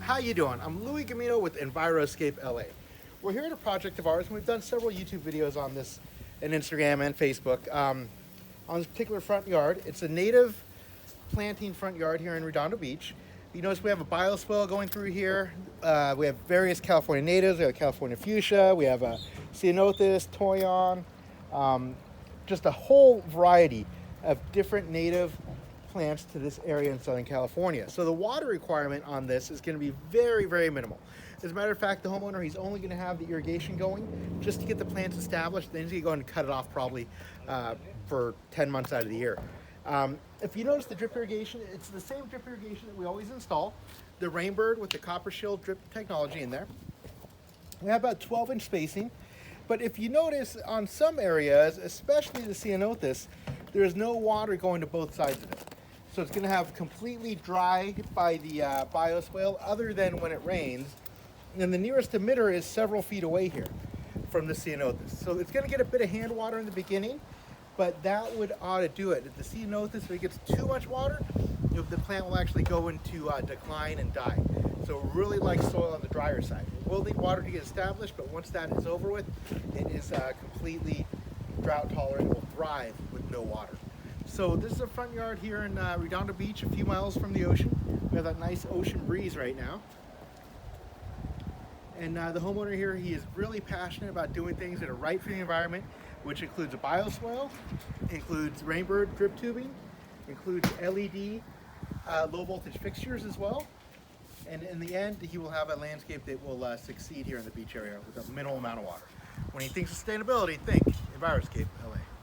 How you doing? I'm Louie Gamino with Enviroscape LA. We're here at a project of ours, and we've done several YouTube videos on this, and Instagram and Facebook. On this particular front yard, it's a native planting front yard here in Redondo Beach. You notice we have a bioswale going through here. We have various California natives. We have California fuchsia. We have a ceanothus, toyon, just a whole variety of different native plants to this area in Southern California. So the water requirement on this is going to be very, very minimal. As a matter of fact, the homeowner, he's only going to have the irrigation going just to get the plants established. Then he's going to go and cut it off probably for 10 months out of the year. If you notice the drip irrigation, it's the same drip irrigation that we always install. The Rainbird with the copper shield drip technology in there. We have about 12-inch spacing. But if you notice on some areas, especially the ceanothus, there is no water going to both sides of it. So it's going to have completely dry by the bioswale other than when it rains. And the nearest emitter is several feet away here from the ceanothus. So it's going to get a bit of hand water in the beginning, but that would ought to do it. If the ceanothus, if it gets too much water, the plant will actually go into decline and die. So it really likes soil on the drier side. It will need water to get established, but once that is over with, it is completely drought tolerant. It will thrive with no water. So this is a front yard here in Redondo Beach, a few miles from the ocean. We have that nice ocean breeze right now. And the homeowner here, he is really passionate about doing things that are right for the environment, which includes a bioswale, includes Rainbird drip tubing, includes LED low voltage fixtures as well. And in the end, he will have a landscape that will succeed here in the beach area with a minimal amount of water. When he thinks sustainability, think Enviroscape LA.